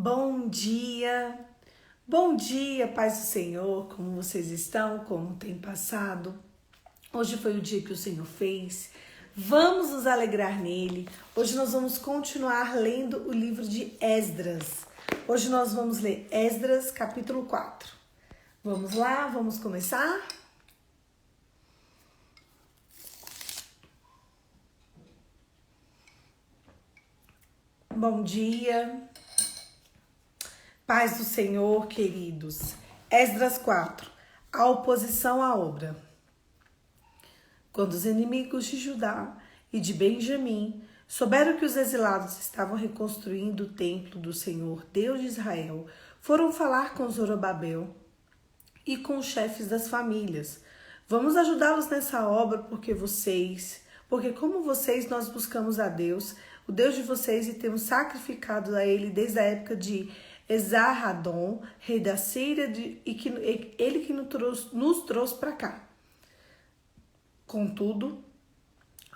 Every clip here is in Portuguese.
Bom dia, paz do Senhor, como vocês estão, como tem passado? Hoje foi o dia que o Senhor fez, vamos nos alegrar nele. Hoje nós vamos continuar lendo o livro de Esdras. Hoje nós vamos ler Esdras capítulo 4. Vamos lá, vamos começar? Bom dia, paz do Senhor, queridos. Esdras 4, a oposição à obra. Quando os inimigos de Judá e de Benjamim souberam que os exilados estavam reconstruindo o templo do Senhor, Deus de Israel, foram falar com Zorobabel e com os chefes das famílias. Vamos ajudá-los nessa obra porque como vocês, nós buscamos a Deus, o Deus de vocês, e temos sacrificado a Ele desde a época de Esarhadon, rei da Síria, ele que nos trouxe para cá. Contudo,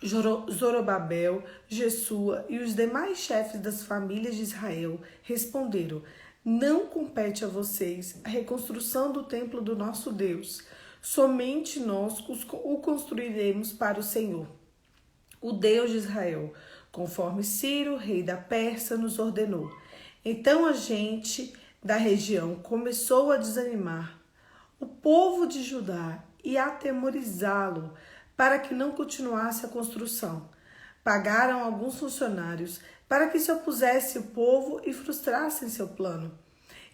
Zorobabel, Jesua e os demais chefes das famílias de Israel responderam: não compete a vocês a reconstrução do templo do nosso Deus. Somente nós o construiremos para o Senhor, o Deus de Israel, conforme Ciro, rei da Pérsia, nos ordenou. Então a gente da região começou a desanimar o povo de Judá e a atemorizá-lo para que não continuasse a construção. Pagaram alguns funcionários para que se opusesse o povo e frustrassem seu plano.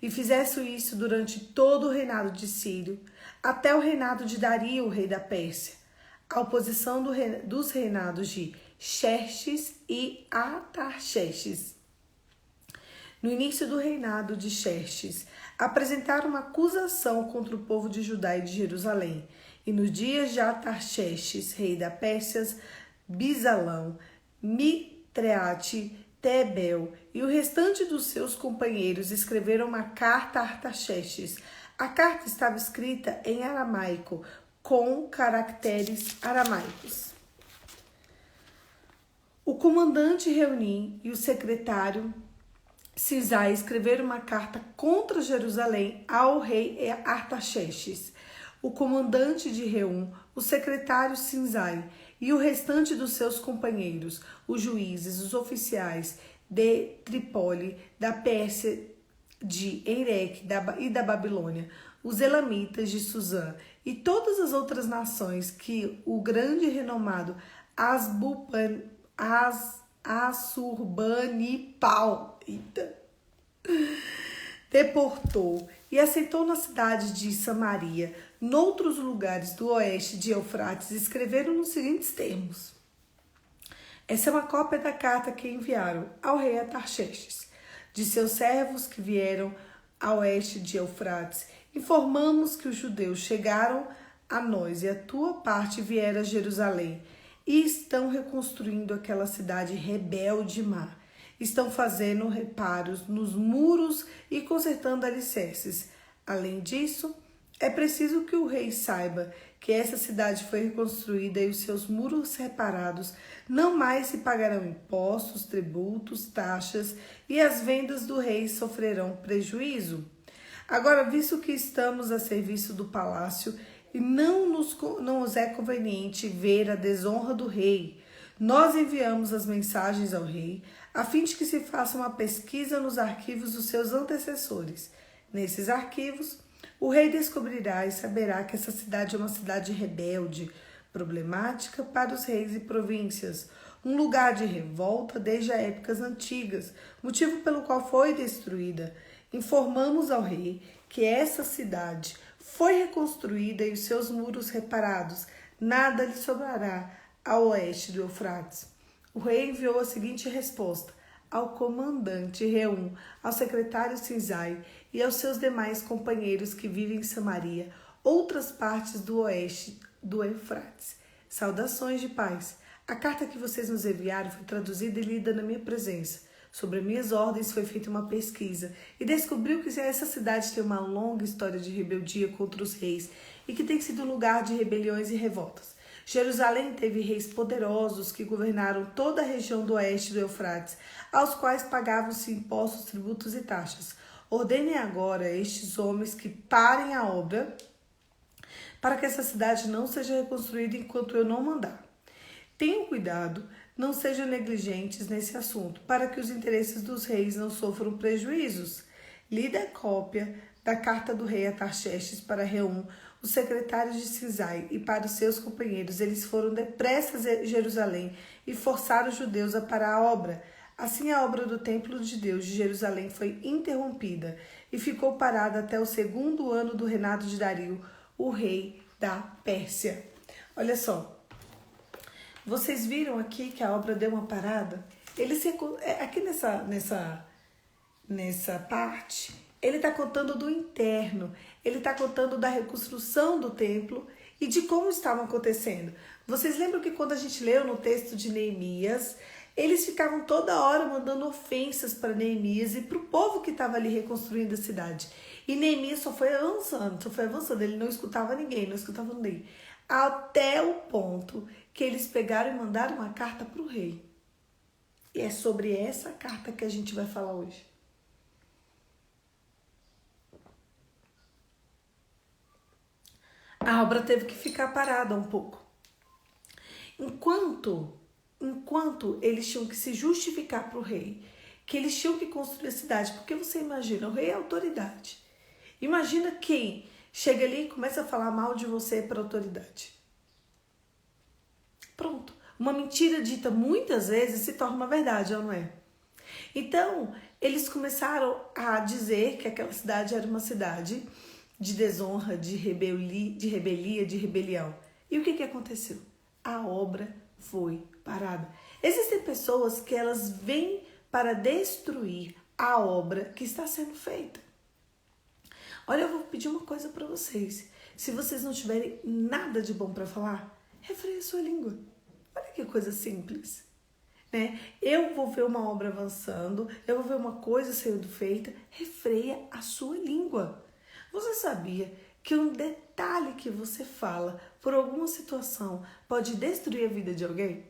E fizessem isso durante todo o reinado de Ciro, até o reinado de Dario, rei da Pérsia. A oposição dos reinados de Xerxes e Artaxerxes. No início do reinado de Xerxes, apresentaram uma acusação contra o povo de Judá e de Jerusalém. E nos dias de Artaxerxes, rei da Pérsia, Bisalão, Mitreate, Tebel e o restante dos seus companheiros escreveram uma carta a Artaxerxes. A carta estava escrita em aramaico, com caracteres aramaicos. O comandante Reunim e o secretário Sinzai escreveram uma carta contra Jerusalém ao rei Artaxerxes. O comandante de Reum, o secretário Sinzai e o restante dos seus companheiros, os juízes, os oficiais de Trípoli, da Pérsia, de Ereque e da Babilônia, os elamitas de Suzã e todas as outras nações que o grande e renomado Assurbanipal deportou e aceitou na cidade de Samaria. Noutros lugares do oeste de Eufrates, escreveram nos seguintes termos: essa é uma cópia da carta que enviaram ao rei Artaxerxes, de seus servos que vieram a oeste de Eufrates. Informamos que os judeus chegaram a nós e a tua parte viera a Jerusalém e estão reconstruindo aquela cidade rebelde má. Estão fazendo reparos nos muros e consertando alicerces. Além disso, é preciso que o rei saiba que essa cidade foi reconstruída e os seus muros reparados. Não mais se pagarão impostos, tributos, taxas, e as vendas do rei sofrerão prejuízo. Agora, visto que estamos a serviço do palácio e não nos é conveniente ver a desonra do rei, nós enviamos as mensagens ao rei, a fim de que se faça uma pesquisa nos arquivos dos seus antecessores. Nesses arquivos, o rei descobrirá e saberá que essa cidade é uma cidade rebelde, problemática para os reis e províncias, um lugar de revolta desde épocas antigas, motivo pelo qual foi destruída. Informamos ao rei que essa cidade foi reconstruída e os seus muros reparados. Nada lhe sobrará ao oeste do Eufrates. O rei enviou a seguinte resposta ao comandante Reum, ao secretário Sinzai e aos seus demais companheiros que vivem em Samaria, outras partes do oeste do Eufrates. Saudações de paz. A carta que vocês nos enviaram foi traduzida e lida na minha presença. Sobre minhas ordens foi feita uma pesquisa e descobriu que essa cidade tem uma longa história de rebeldia contra os reis e que tem sido lugar de rebeliões e revoltas. Jerusalém teve reis poderosos que governaram toda a região do oeste do Eufrates, aos quais pagavam-se impostos, tributos e taxas. Ordene agora a estes homens que parem a obra, para que essa cidade não seja reconstruída enquanto eu não mandar. Tenham cuidado, não sejam negligentes nesse assunto, para que os interesses dos reis não sofram prejuízos. Lida a cópia da carta do rei Artaxerxes para Reum, os secretários de Cisai, e para os seus companheiros. Eles foram depressa a Jerusalém e forçaram os judeus a parar a obra. Assim, a obra do templo de Deus de Jerusalém foi interrompida e ficou parada até o 2º ano do reinado de Dario, o rei da Pérsia. Olha só, vocês viram aqui que a obra deu uma parada? Aqui nessa parte, ele está contando do interno, ele está contando da reconstrução do templo e de como estava acontecendo. Vocês lembram que quando a gente leu no texto de Neemias, eles ficavam toda hora mandando ofensas para Neemias e para o povo que estava ali reconstruindo a cidade. E Neemias só foi avançando, ele não escutava ninguém, até o ponto que eles pegaram e mandaram uma carta para o rei. E é sobre essa carta que a gente vai falar hoje. A obra teve que ficar parada um pouco. Enquanto eles tinham que se justificar para o rei, que eles tinham que construir a cidade, porque você imagina, o rei é autoridade. Imagina quem chega ali e começa a falar mal de você para a autoridade. Pronto. Uma mentira dita muitas vezes se torna uma verdade, ou não é? Então, eles começaram a dizer que aquela cidade era uma cidade de desonra, de rebelião. E o que aconteceu? A obra foi parada. Existem pessoas que elas vêm para destruir a obra que está sendo feita. Olha, eu vou pedir uma coisa para vocês. Se vocês não tiverem nada de bom para falar, refreia a sua língua. Olha que coisa simples, né? Eu vou ver uma obra avançando, eu vou ver uma coisa sendo feita, refreia a sua língua. Você sabia que um detalhe que você fala por alguma situação pode destruir a vida de alguém?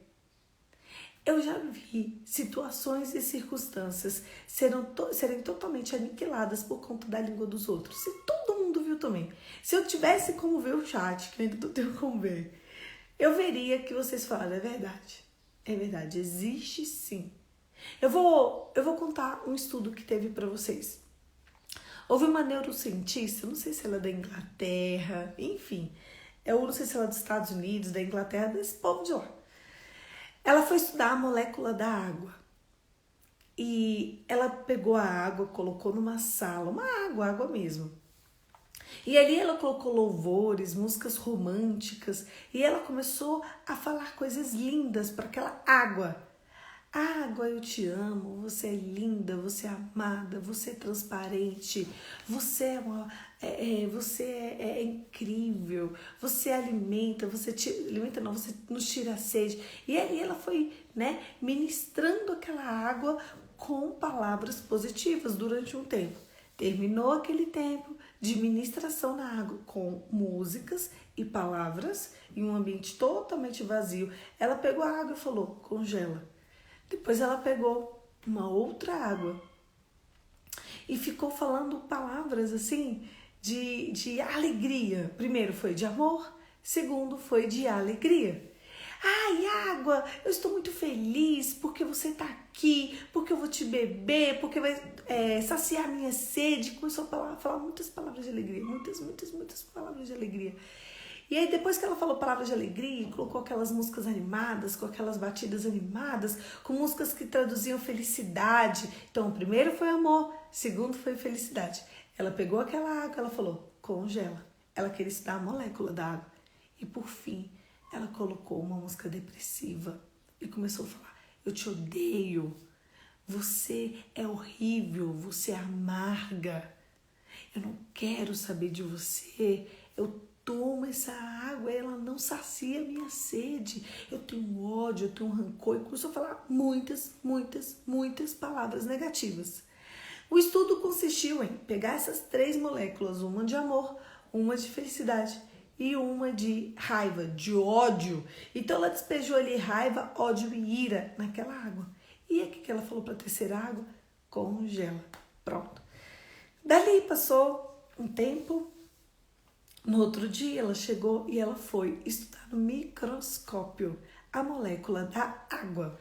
Eu já vi situações e circunstâncias serem totalmente aniquiladas por conta da língua dos outros. Se todo mundo viu também. Se eu tivesse como ver o chat, que eu ainda não tenho como ver, eu veria que vocês falaram, é verdade. É verdade, existe sim. Eu vou contar um estudo que teve para vocês. Houve uma neurocientista, não sei se ela é da Inglaterra, enfim. Eu não sei se ela é dos Estados Unidos, da Inglaterra, desse povo de lá. Ela foi estudar a molécula da água. E ela pegou a água, colocou numa sala, uma água mesmo. E ali ela colocou louvores, músicas românticas. E ela começou a falar coisas lindas para aquela água. Água, eu te amo, você é linda, você é amada, você é transparente, você é incrível, você alimenta, você nos tira a sede. E aí ela foi, ministrando aquela água com palavras positivas durante um tempo. Terminou aquele tempo de ministração na água com músicas e palavras em um ambiente totalmente vazio. Ela pegou a água e falou, congela. Depois ela pegou uma outra água e ficou falando palavras assim de alegria. Primeiro foi de amor, segundo foi de alegria. Ai, água, eu estou muito feliz porque você está aqui, porque eu vou te beber, porque vai saciar minha sede. Começou a falar muitas palavras de alegria, muitas palavras de alegria. E aí depois que ela falou palavras de alegria, colocou aquelas músicas animadas, com aquelas batidas animadas, com músicas que traduziam felicidade. Então o primeiro foi amor, o segundo foi felicidade. Ela pegou aquela água, ela falou, congela. Ela queria estudar a molécula da água. E por fim, ela colocou uma música depressiva e começou a falar, eu te odeio, você é horrível, você é amarga, eu não quero saber de você, eu tomo essa água, ela não sacia a minha sede. Eu tenho ódio, eu tenho rancor. E começou a falar muitas palavras negativas. O estudo consistiu em pegar essas 3 moléculas, uma de amor, uma de felicidade, e uma de raiva, de ódio. Então ela despejou ali raiva, ódio e ira naquela água. E o que ela falou para a terceira água? Congela. Pronto. Dali passou um tempo. No outro dia ela chegou e ela foi estudar no microscópio a molécula da água.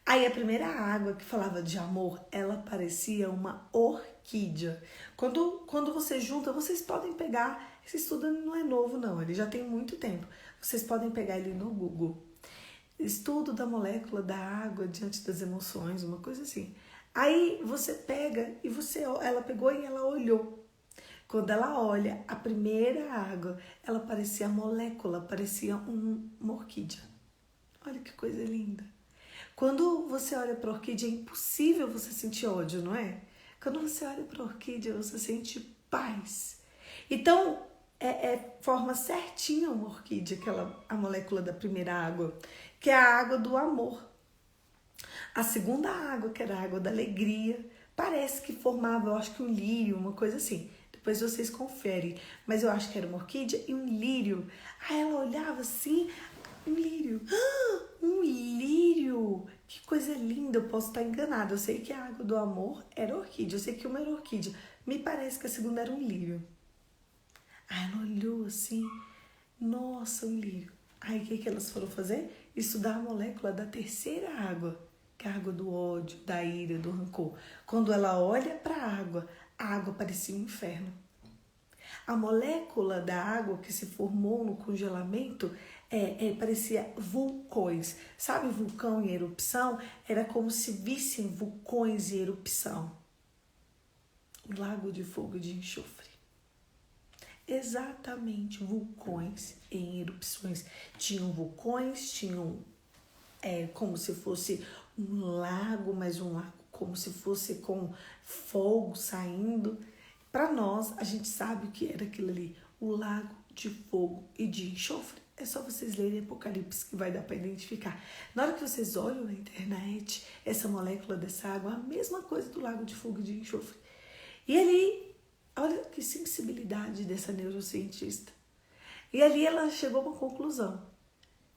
Aí a primeira água que falava de amor, ela parecia uma orquídea. Quando você junta, vocês podem pegar, esse estudo não é novo não, ele já tem muito tempo. Vocês podem pegar ele no Google. Estudo da molécula da água diante das emoções, uma coisa assim. Aí você pega e ela pegou e ela olhou. Quando ela olha a primeira água, ela parecia a molécula, parecia uma orquídea. Olha que coisa linda. Quando você olha para a orquídea, é impossível você sentir ódio, não é? Quando você olha para a orquídea, você sente paz. Então, forma certinha uma orquídea, a molécula da primeira água, que é a água do amor. A segunda água, que era a água da alegria, parece que formava, eu acho que um lírio, uma coisa assim. Depois vocês conferem, mas eu acho que era uma orquídea e um lírio. Aí ela olhava assim, um lírio. Um lírio! Que coisa linda, eu posso estar enganada. Eu sei que a água do amor era orquídea, eu sei que uma era orquídea. Me parece que a segunda era um lírio. Aí ela olhou assim, nossa, um lírio. Aí o que elas foram fazer? Estudar a molécula da terceira água, que é a água do ódio, da ira, do rancor. Quando ela olha para a água parecia um inferno. A molécula da água que se formou no congelamento parecia vulcões. Sabe vulcão em erupção? Era como se vissem vulcões em erupção. O lago de fogo e de enxofre. Exatamente, vulcões em erupções. Tinham vulcões, tinham como se fosse um lago, mas um lago como se fosse com fogo saindo. Para nós, a gente sabe o que era aquilo ali, o lago de fogo e de enxofre. É só vocês lerem Apocalipse que vai dar para identificar. Na hora que vocês olham na internet, essa molécula dessa água, a mesma coisa do lago de fogo e de enxofre. E ali, olha que sensibilidade dessa neurocientista. E ali ela chegou a uma conclusão,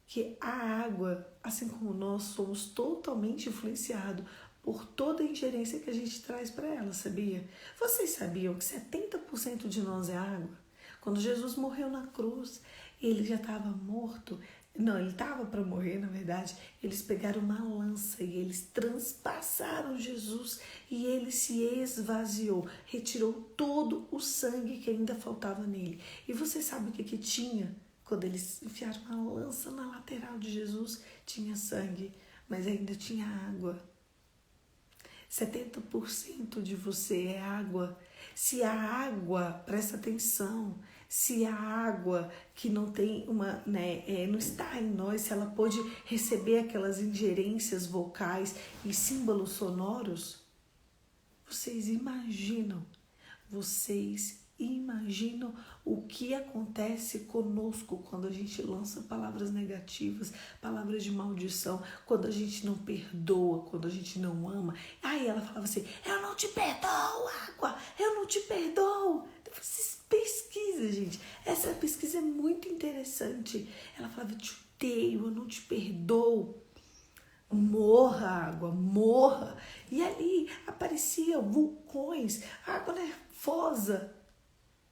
que a água, assim como nós, somos totalmente influenciados por toda a ingerência que a gente traz para ela, sabia? Vocês sabiam que 70% de nós é água? Quando Jesus morreu na cruz, ele já estava morto. Não, ele estava para morrer, na verdade. Eles pegaram uma lança e eles transpassaram Jesus e ele se esvaziou, retirou todo o sangue que ainda faltava nele. E você sabe o que tinha? Quando eles enfiaram uma lança na lateral de Jesus, tinha sangue, mas ainda tinha água. 70% de você é água. Se a água, presta atenção, se a água que não tem não está em nós, se ela pode receber aquelas ingerências vocais e símbolos sonoros, vocês imaginam o que acontece conosco quando a gente lança palavras negativas, palavras de maldição, quando a gente não perdoa, quando a gente não ama. Aí ela falava assim, eu não te perdoo, água, eu não te perdoo. Vocês pesquisam, gente. Essa pesquisa é muito interessante. Ela falava, te odeio, eu não te perdoo. Morra, água, morra. E ali apareciam vulcões, água nervosa.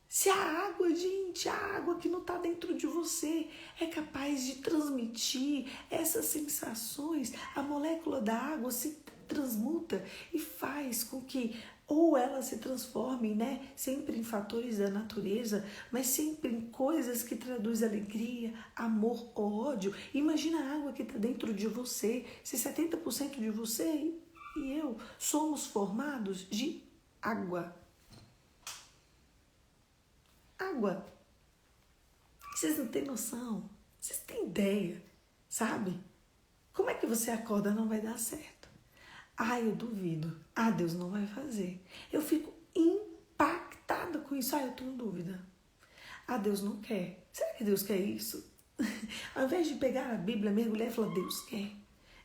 Se a água, gente, a água que não está dentro de você é capaz de transmitir essas sensações, a molécula da água se transmuta e faz com que ou ela se transforme, sempre em fatores da natureza, mas sempre em coisas que traduzem alegria, amor ou ódio. Imagina a água que está dentro de você, se 70% de você e eu somos formados de água. Água. Vocês não têm noção. Vocês têm ideia, sabe? Como é que você acorda não vai dar certo? Eu duvido. Deus não vai fazer. Eu fico impactada com isso. Eu tenho dúvida. Deus não quer. Será que Deus quer isso? Ao invés de pegar a Bíblia, mergulhar e falar, Deus quer.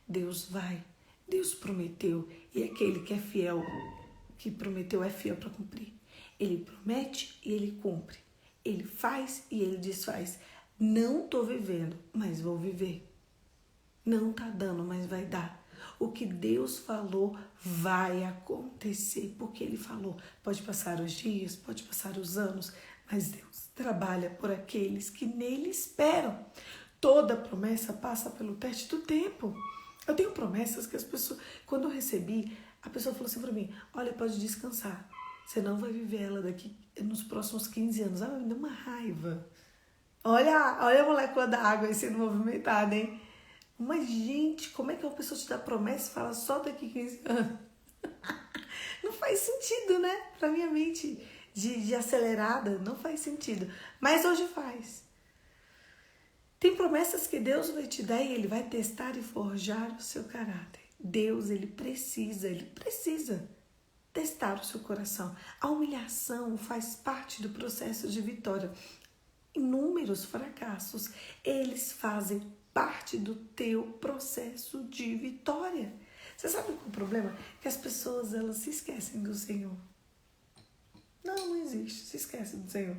Deus vai. Deus prometeu. E aquele que é fiel, que prometeu, é fiel para cumprir. Ele promete e ele cumpre. Ele faz e ele desfaz. Não tô vivendo, mas vou viver. Não tá dando, mas vai dar. O que Deus falou vai acontecer, porque Ele falou. Pode passar os dias, pode passar os anos, mas Deus trabalha por aqueles que nele esperam. Toda promessa passa pelo teste do tempo. Eu tenho promessas que as pessoas, quando eu recebi, a pessoa falou assim para mim, olha, pode descansar. Você não vai viver ela daqui nos próximos 15 anos. Ah, me deu uma raiva. Olha a molécula da água aí sendo movimentada, hein? Mas, gente, como é que uma pessoa te dá promessa e fala só daqui 15 anos? Não faz sentido, né? Pra minha mente de acelerada, não faz sentido. Mas hoje faz. Tem promessas que Deus vai te dar e Ele vai testar e forjar o seu caráter. Deus, Ele precisa testar o seu coração. A humilhação faz parte do processo de vitória. Inúmeros fracassos, eles fazem parte do teu processo de vitória. Você sabe qual é o problema? Que as pessoas, elas se esquecem do Senhor. Não existe, se esquece do Senhor.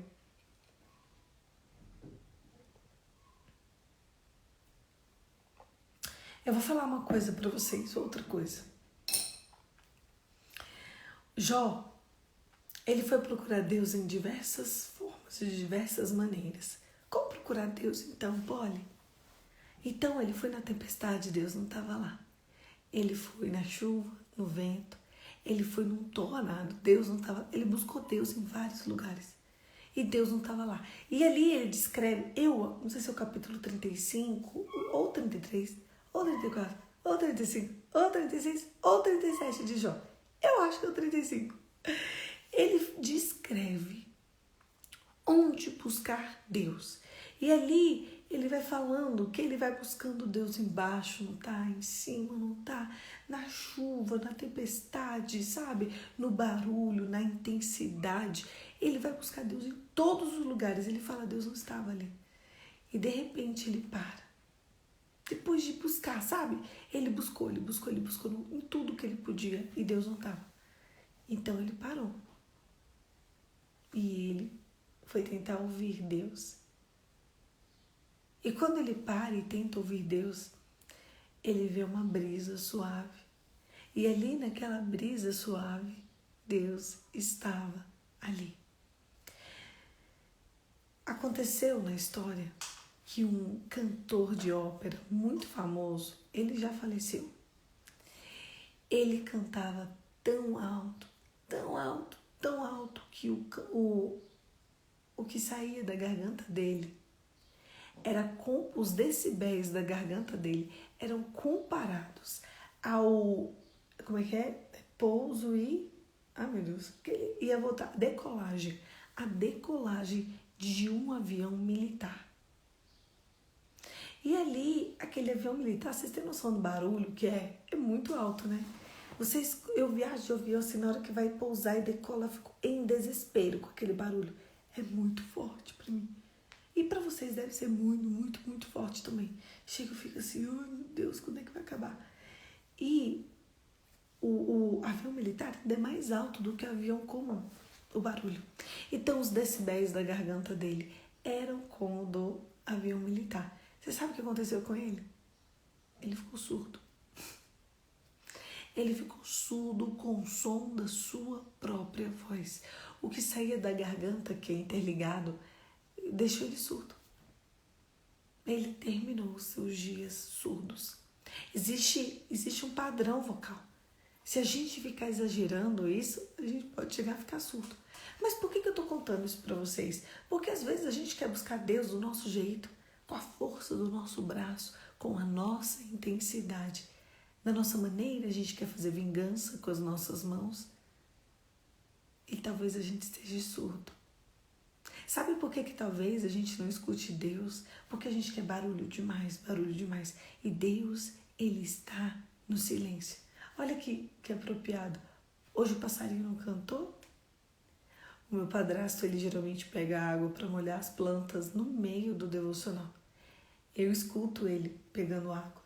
Eu vou falar uma coisa para vocês, outra coisa. Jó, ele foi procurar Deus em diversas formas, de diversas maneiras. Como procurar Deus então, Polly? Então ele foi na tempestade, Deus não estava lá. Ele foi na chuva, no vento, ele foi num tornado, Deus não estava. Ele buscou Deus em vários lugares e Deus não estava lá. E ali ele descreve, não sei se é o capítulo 35, ou 33, ou 34, ou 35, ou 36, ou 37 de Jó. Eu acho que é o 35. Ele descreve onde buscar Deus. E ali ele vai falando que ele vai buscando Deus embaixo, não tá? Em cima, não tá? Na chuva, na tempestade, sabe? No barulho, na intensidade. Ele vai buscar Deus em todos os lugares. Ele fala, Deus não estava ali. E de repente ele para. Depois de buscar, sabe? Ele buscou em tudo que ele podia e Deus não estava. Então ele parou. E ele foi tentar ouvir Deus. E quando ele para e tenta ouvir Deus, ele vê uma brisa suave. E ali naquela brisa suave, Deus estava ali. Aconteceu na história que um cantor de ópera muito famoso, ele já faleceu. Ele cantava tão alto, tão alto, tão alto que o que saía da garganta dele os decibéis da garganta dele eram comparados ao, como é que é? Pouso e, meu Deus, que ele ia voltar, decolagem, a decolagem de um avião militar. E ali, aquele avião militar, vocês têm noção do barulho que é muito alto, né? Eu viajo de avião assim, na hora que vai pousar e decola, eu fico em desespero com aquele barulho. É muito forte pra mim. E pra vocês deve ser muito, muito, muito forte também. Chega e fica assim, oh meu Deus, quando é que vai acabar? E o avião militar ainda é mais alto do que o avião comum, o barulho. Então os decibéis da garganta dele eram como o do avião militar. Você sabe o que aconteceu com ele? Ele ficou surdo. Ele ficou surdo com o som da sua própria voz. O que saía da garganta, que é interligado, deixou ele surdo. Ele terminou os seus dias surdos. Existe um padrão vocal. Se a gente ficar exagerando isso, a gente pode chegar a ficar surdo. Mas por que eu estou contando isso para vocês? Porque às vezes a gente quer buscar Deus do nosso jeito, com a força do nosso braço, com a nossa intensidade. Da nossa maneira, a gente quer fazer vingança com as nossas mãos. E talvez a gente esteja surdo. Sabe por que talvez a gente não escute Deus? Porque a gente quer barulho demais. E Deus, Ele está no silêncio. Olha que apropriado. Hoje o passarinho não cantou? O meu padrasto, ele geralmente pega água para molhar as plantas no meio do devocional. Eu escuto ele pegando água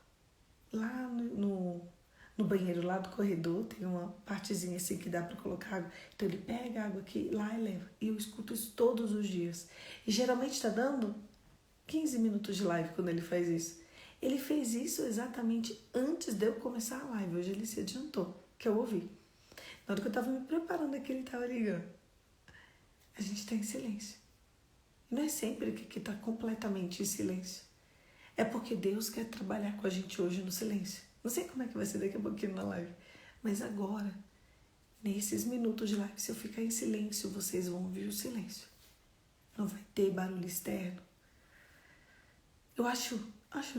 lá no no banheiro lá do corredor, tem uma partezinha assim que dá para colocar água. Então ele pega a água aqui, lá e leva. E eu escuto isso todos os dias. E geralmente está dando 15 minutos de live quando ele faz isso. Ele fez isso exatamente antes de eu começar a live. Hoje ele se adiantou, que eu ouvi. Na hora que eu estava me preparando aqui, ele estava ligando. A gente está em silêncio. Não é sempre que está completamente em silêncio. É porque Deus quer trabalhar com a gente hoje no silêncio. Não sei como é que vai ser daqui a pouquinho na live. Mas agora, nesses minutos de live, se eu ficar em silêncio, vocês vão ouvir o silêncio. Não vai ter barulho externo. Eu acho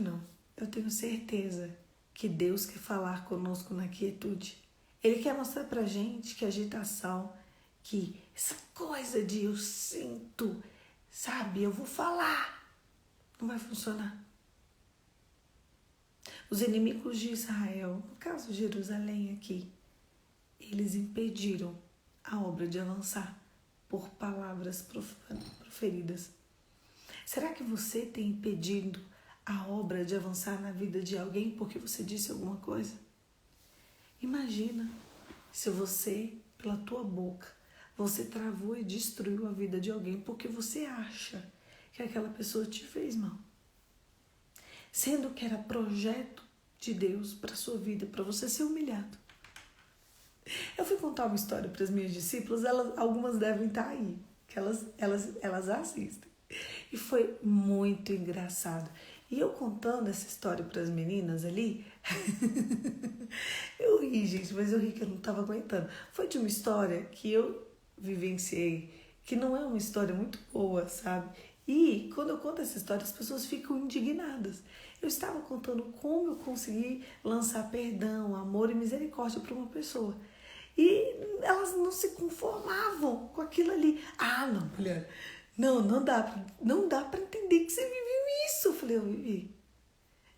não. Eu tenho certeza que Deus quer falar conosco na quietude. Ele quer mostrar pra gente que a agitação, que essa coisa de eu sinto, sabe, eu vou falar, não vai funcionar. Os inimigos de Israel, no caso de Jerusalém aqui, eles impediram a obra de avançar por palavras proferidas. Será que você tem impedido a obra de avançar na vida de alguém porque você disse alguma coisa? Imagina se você, pela tua boca, você travou e destruiu a vida de alguém porque você acha que aquela pessoa te fez mal. Sendo que era projeto de Deus para a sua vida, para você ser humilhado. Eu fui contar uma história para as minhas discípulas, algumas devem estar aí, que elas assistem. E foi muito engraçado. E eu contando essa história para as meninas ali, eu ri, gente, mas eu ri que eu não estava aguentando. Foi de uma história que eu vivenciei, que não é uma história muito boa, sabe? E quando eu conto essa história, as pessoas ficam indignadas. Eu estava contando como eu consegui lançar perdão, amor e misericórdia para uma pessoa. E elas não se conformavam com aquilo ali. Ah, não, mulher, não dá para entender que você viveu isso. Eu falei, eu vivi.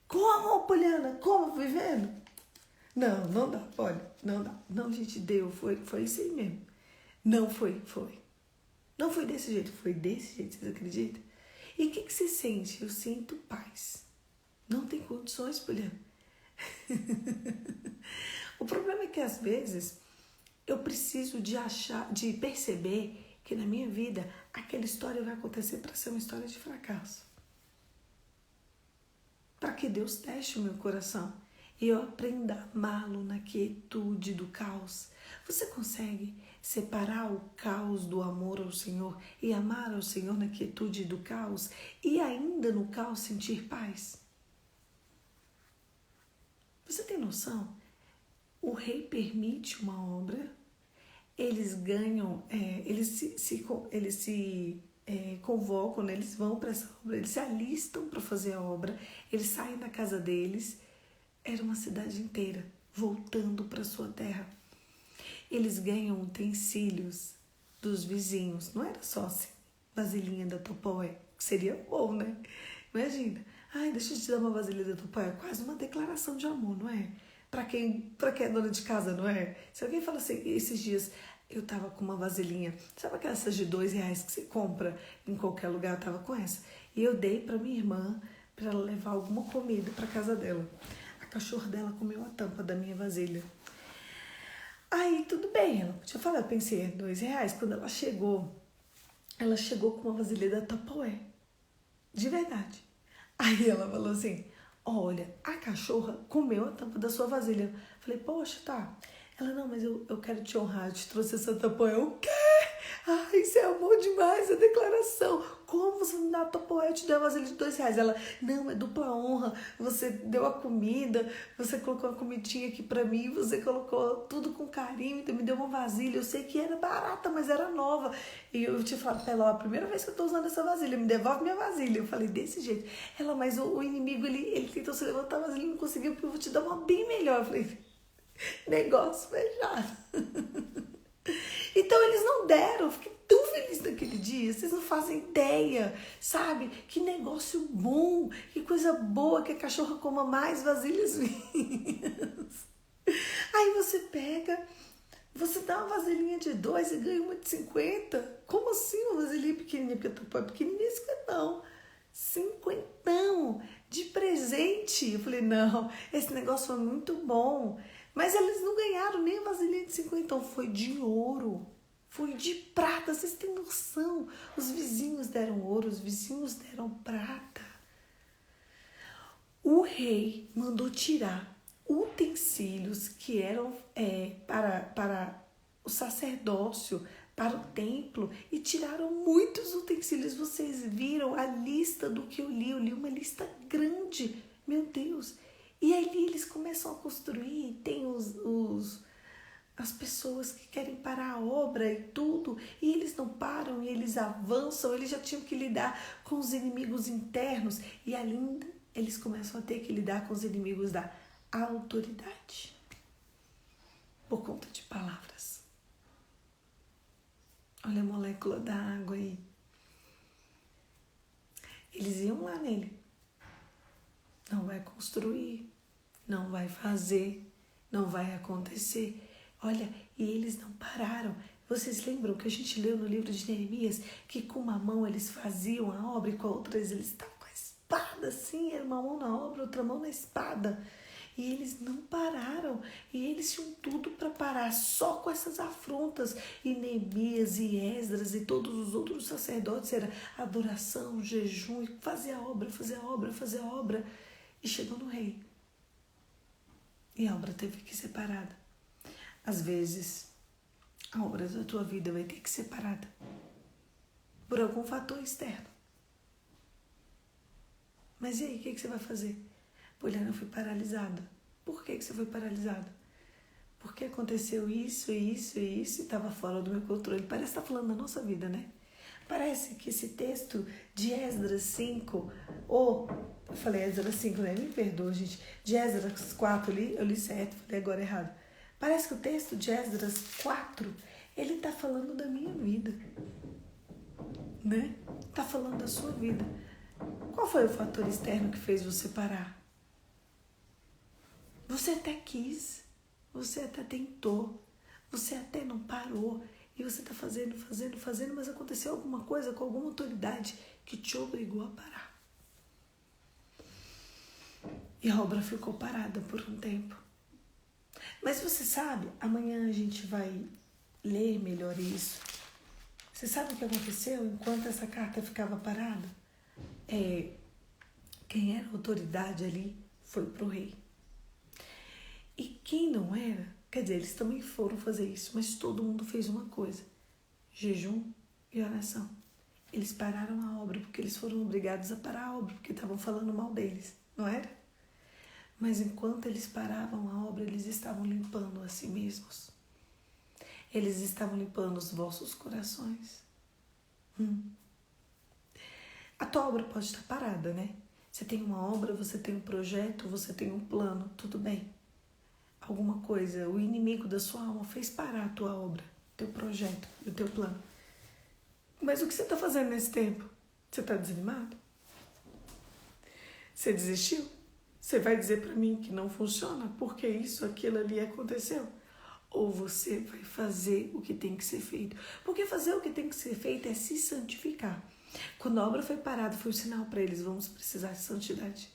Como, Poliana? Como? Vivendo? Não dá, olha, não dá. Não, gente, deu, foi isso aí mesmo. Não foi. Não foi desse jeito, foi desse jeito, vocês acreditam? E o que você sente? Eu sinto paz. Não tem condições, Poliana. O problema é que às vezes eu preciso de perceber que na minha vida aquela história vai acontecer para ser uma história de fracasso. Para que Deus teste o meu coração e eu aprenda a amá-lo na quietude do caos. Você consegue separar o caos do amor ao Senhor e amar ao Senhor na quietude do caos e ainda no caos sentir paz? Você tem noção? O rei permite uma obra, eles ganham, eles se convocam, né? Eles vão para essa obra, eles se alistam para fazer a obra, eles saem da casa deles, era uma cidade inteira voltando para sua terra. Eles ganham utensílios dos vizinhos, não era só assim, vasilhinha da Tupperware, que seria bom, né? Imagina, ai, deixa eu te dar uma vasilha da Tupperware, quase uma declaração de amor, não é? Para quem é dona de casa, não é? Se alguém fala assim, esses dias eu tava com uma vasilhinha, sabe aquelas de R$2 que você compra em qualquer lugar? Eu tava com essa. E eu dei para minha irmã para ela levar alguma comida para casa dela. A cachorra dela comeu a tampa da minha vasilha. Aí tudo bem, ela podia falar, eu pensei, R$2. Quando ela chegou com uma vasilha da Tupperware. De verdade. Aí ela falou assim, olha, a cachorra comeu a tampa da sua vasilha. Falei, poxa, tá. Ela, não, mas eu quero te honrar, eu te trouxe essa Tupperware. O quê? Ai, isso é amor demais, a declaração. Como você não dá a Tupperware, eu te dei uma vasilha de R$2. Ela, não, é dupla honra. Você deu a comida, você colocou a comidinha aqui pra mim, você colocou tudo com carinho, então me deu uma vasilha. Eu sei que era barata, mas era nova. E eu te falei pra ela, ó, a primeira vez que eu tô usando essa vasilha, me devolve minha vasilha. Eu falei, desse jeito. Ela, mas o inimigo, ele tentou se levantar, mas ele não conseguiu, porque eu vou te dar uma bem melhor. Eu falei, negócio fechado. Então eles não deram, eu fiquei tão feliz naquele dia, vocês não fazem ideia, sabe? Que negócio bom, que coisa boa, que a cachorra coma mais vasilhas minhas. Aí você pega, você dá uma vasilhinha de 2 e ganha uma de 50. Como assim uma vasilhinha pequenininha? Porque a tua é pequenininha, não. 50 de presente. Eu falei, não, esse negócio foi muito bom. Mas eles não ganharam nem a vasilhinha de 50, então foi de ouro. Foi de prata, vocês têm noção? Os vizinhos deram ouro, os vizinhos deram prata. O rei mandou tirar utensílios que eram para o sacerdócio, para o templo, e tiraram muitos utensílios. Vocês viram a lista do que eu li uma lista grande, meu Deus. E ali eles começam a construir, tem as pessoas que querem parar a obra e tudo, e eles não param, e eles avançam, eles já tinham que lidar com os inimigos internos, e ainda eles começam a ter que lidar com os inimigos da autoridade, por conta de palavras. Olha a molécula da água aí. Eles iam lá nele. Não vai construir, não vai fazer, não vai acontecer. Olha, e eles não pararam. Vocês lembram que a gente leu no livro de Neemias que com uma mão eles faziam a obra e com a outra eles estavam com a espada assim, era uma mão na obra, outra mão na espada. E eles não pararam, e eles tinham tudo para parar, só com essas afrontas. E Neemias e Esdras e todos os outros sacerdotes, era adoração, jejum, e fazer a obra, fazer a obra, fazer a obra. E chegou no rei. E a obra teve que ser parada. Às vezes, a obra da tua vida vai ter que ser parada por algum fator externo. Mas e aí, o que você vai fazer? Poliana, eu fui paralisada. Por que você foi paralisada? Porque aconteceu isso e isso e isso e estava fora do meu controle. Parece que está falando da nossa vida, né? Parece que esse texto de Esdras 5, eu falei Esdras 5, né? Me perdoa, gente. De Esdras 4, eu li 7, falei agora errado. Parece que o texto de Esdras 4, ele está falando da minha vida, né? Está falando da sua vida. Qual foi o fator externo que fez você parar? Você até quis, você até tentou, você até não parou, e você está fazendo, mas aconteceu alguma coisa com alguma autoridade que te obrigou a parar. E a obra ficou parada por um tempo. Mas você sabe, amanhã a gente vai ler melhor isso. Você sabe o que aconteceu enquanto essa carta ficava parada? Quem era a autoridade ali foi pro rei. E quem não era, quer dizer, eles também foram fazer isso, mas todo mundo fez uma coisa: jejum e oração. Eles pararam a obra porque eles foram obrigados a parar a obra, porque estavam falando mal deles, não era? Mas enquanto eles paravam a obra, eles estavam limpando a si mesmos. Eles estavam limpando os vossos corações. A tua obra pode estar parada, né? Você tem uma obra, você tem um projeto, você tem um plano, tudo bem. Alguma coisa, o inimigo da sua alma fez parar a tua obra, teu projeto, o teu plano. Mas o que você está fazendo nesse tempo? Você está desanimado? Você desistiu? Você vai dizer para mim que não funciona porque isso, aquilo ali aconteceu? Ou você vai fazer o que tem que ser feito? Porque fazer o que tem que ser feito é se santificar. Quando a obra foi parada, foi um sinal para eles: vamos precisar de santidade.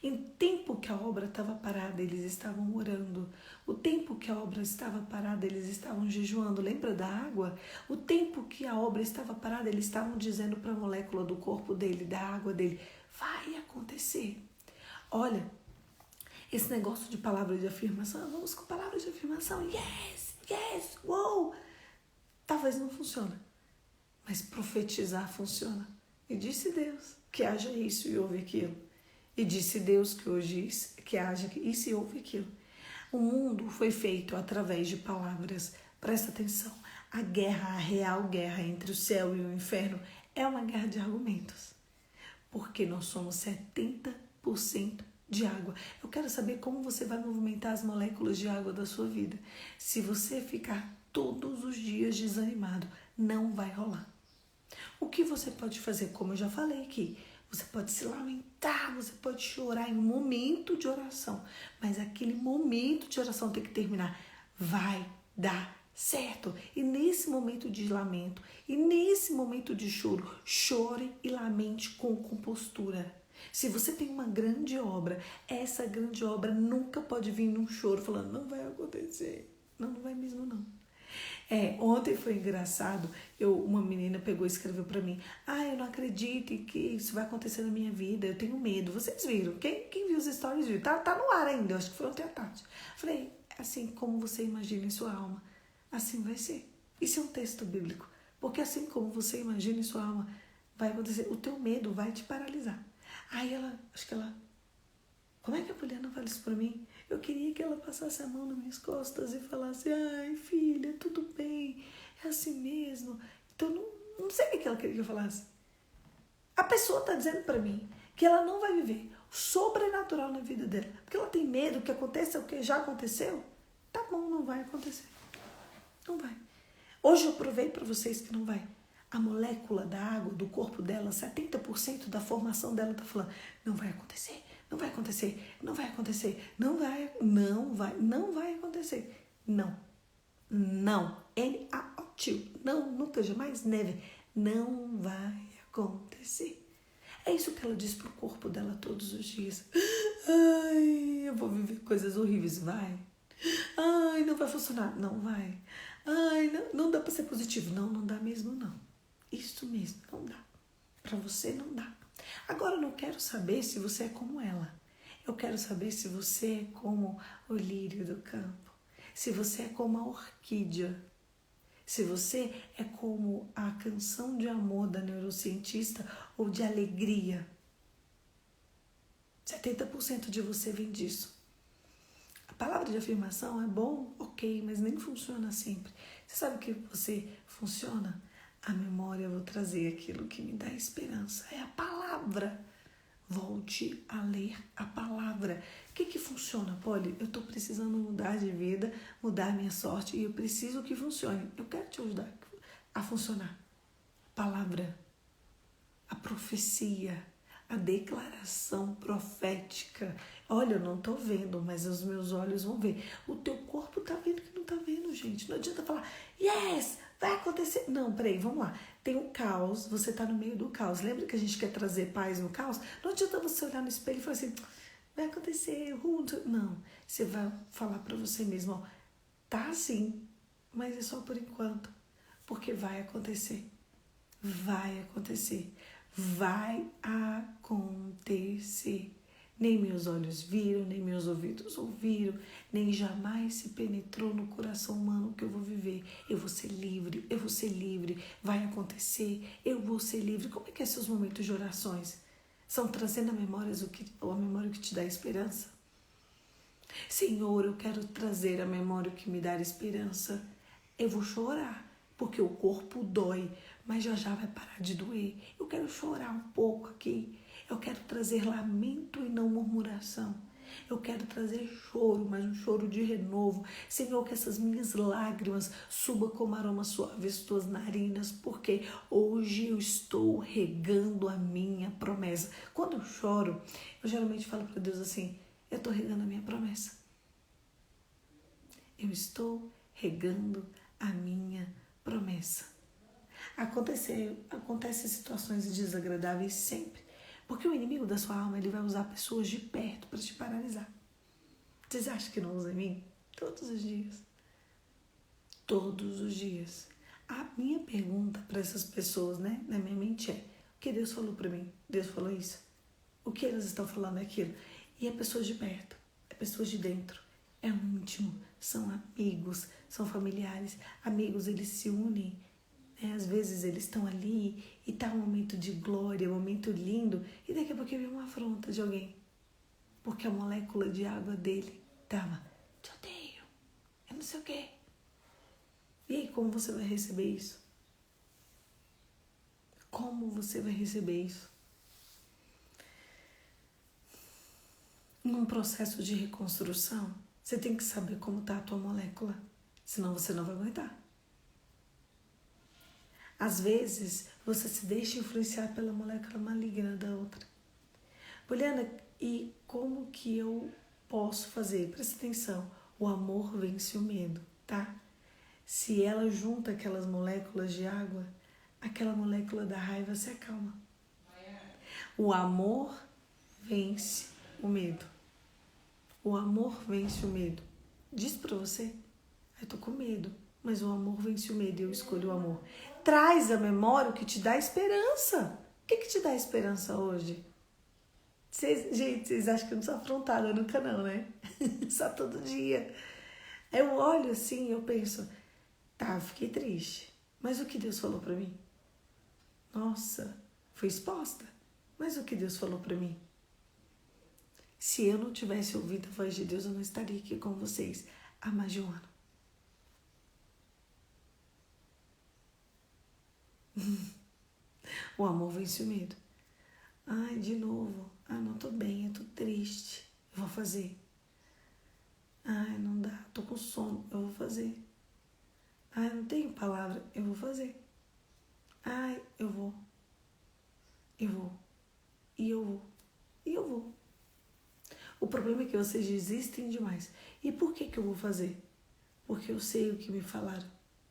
Em tempo que a obra estava parada, eles estavam orando. O tempo que a obra estava parada, eles estavam jejuando. Lembra da água? O tempo que a obra estava parada, eles estavam dizendo para a molécula do corpo dele, da água dele: vai acontecer. Olha, esse negócio de palavra de afirmação, vamos com palavra de afirmação, yes, yes, wow. Talvez não funcione, mas profetizar funciona. E disse Deus que haja isso e houve aquilo. E disse Deus que hoje que haja isso e houve aquilo. O mundo foi feito através de palavras. Presta atenção. A guerra, a real guerra entre o céu e o inferno é uma guerra de argumentos. Porque nós somos 70% de água. Eu quero saber como você vai movimentar as moléculas de água da sua vida. Se você ficar todos os dias desanimado, não vai rolar. O que você pode fazer? Como eu já falei aqui, você pode se lamentar, você pode chorar em um momento de oração, mas aquele momento de oração tem que terminar. Vai dar certo. E nesse momento de lamento, e nesse momento de choro, chore e lamente com compostura. Se você tem uma grande obra, essa grande obra nunca pode vir num choro falando, não vai acontecer. Não, não vai mesmo não. Ontem foi engraçado, uma menina pegou e escreveu pra mim, eu não acredito que isso vai acontecer na minha vida, eu tenho medo. Vocês viram? Quem viu os stories viu? Tá no ar ainda, eu acho que foi ontem à tarde. Falei, assim como você imagina em sua alma, assim vai ser. Isso é um texto bíblico, porque assim como você imagina em sua alma, vai acontecer, o teu medo vai te paralisar. Aí como é que a Poliana fala isso pra mim? Eu queria que ela passasse a mão nas minhas costas e falasse, ai filha, tudo bem, é assim mesmo. Então não sei o que ela queria que eu falasse. A pessoa tá dizendo pra mim que ela não vai viver o sobrenatural na vida dela, porque ela tem medo que aconteça o que já aconteceu. Tá bom, não vai acontecer. Não vai. Hoje eu provei pra vocês que não vai. A molécula da água do corpo dela, 70% da formação dela tá falando, não vai acontecer. Não vai acontecer, não vai acontecer, não vai acontecer. Não. N-A-O-T. Não, nunca, jamais, never. Não vai acontecer. É isso que ela diz pro corpo dela todos os dias. Ai, eu vou viver coisas horríveis. Vai. Ai, não vai funcionar. Não vai. Ai, não dá pra ser positivo. Não dá mesmo, não. Isso mesmo, não dá. Pra você não dá. Agora eu não quero saber se você é como ela. Eu quero saber se você é como o lírio do campo. Se você é como a orquídea. Se você é como a canção de amor da neurocientista ou de alegria. 70% de você vem disso. A palavra de afirmação é bom, ok, mas nem funciona sempre. Você sabe que você funciona? A memória, eu vou trazer aquilo que me dá esperança. É a palavra. Volte a ler a palavra. O que funciona, Polly? Eu estou precisando mudar de vida, mudar a minha sorte e eu preciso que funcione. Eu quero te ajudar a funcionar. Palavra, a profecia, a declaração profética. Olha, eu não estou vendo, mas os meus olhos vão ver. O teu corpo está vendo que não está vendo, gente. Não adianta falar, yes, vai acontecer. Não, peraí, vamos lá. Tem um caos, você está no meio do caos. Lembra que a gente quer trazer paz no caos? Não adianta você olhar no espelho e falar assim, vai acontecer, não. Você vai falar para você mesmo, ó, tá assim, mas é só por enquanto, porque vai acontecer. Vai acontecer. Vai acontecer. Nem meus olhos viram, nem meus ouvidos ouviram, nem jamais se penetrou no coração humano que eu vou viver. Eu vou ser livre, eu vou ser livre, vai acontecer, eu vou ser livre. Como é que são seus momentos de orações? São trazendo a memória que te dá esperança? Senhor, eu quero trazer a memória que me dá esperança. Eu vou chorar, porque o corpo dói, mas já vai parar de doer. Eu quero chorar um pouco aqui. Eu quero trazer lamento e não murmuração. Eu quero trazer choro, mas um choro de renovo. Senhor, que essas minhas lágrimas subam como aroma suave às tuas narinas, porque hoje eu estou regando a minha promessa. Quando eu choro, eu geralmente falo para Deus assim, eu estou regando a minha promessa. Eu estou regando a minha promessa. Acontecem situações desagradáveis sempre. Porque o inimigo da sua alma, ele vai usar pessoas de perto para te paralisar. Vocês acham que não usa em mim? Todos os dias. Todos os dias. A minha pergunta para essas pessoas, né, na minha mente é, o que Deus falou para mim? Deus falou isso? O que elas estão falando é aquilo? E é pessoas de perto, é pessoas de dentro, é um íntimo, são amigos, são familiares. Amigos, eles se unem. Às vezes eles estão ali e tá um momento de glória, um momento lindo, e daqui a pouco vem uma afronta de alguém. Porque a molécula de água dele tava, te odeio, eu não sei o quê. E aí, como você vai receber isso? Como você vai receber isso? Num processo de reconstrução, você tem que saber como tá a tua molécula, senão você não vai aguentar. Às vezes, você se deixa influenciar pela molécula maligna da outra. Poliana, e como que eu posso fazer? Presta atenção, o amor vence o medo, tá? Se ela junta aquelas moléculas de água, aquela molécula da raiva se acalma. O amor vence o medo. O amor vence o medo. Diz pra você, eu tô com medo, mas o amor vence o medo e eu escolho o amor. Traz à memória o que te dá esperança. O que te dá esperança hoje? Gente, vocês acham que eu não sou afrontada nunca não, né? Só todo dia. Eu olho assim e eu penso, tá, eu fiquei triste. Mas o que Deus falou pra mim? Nossa, fui exposta. Mas o que Deus falou pra mim? Se eu não tivesse ouvido a voz de Deus, eu não estaria aqui com vocês há mais de um ano. O amor vence o medo. Ai, de novo. Ah, não tô bem, eu tô triste. Eu vou fazer. Ai, não dá, tô com sono. Eu vou fazer. Ai, não tenho palavra. Eu vou fazer. Ai, eu vou. Eu vou. E eu vou. E eu vou. O problema é que vocês desistem demais. E por que eu vou fazer? Porque eu sei o que me falaram.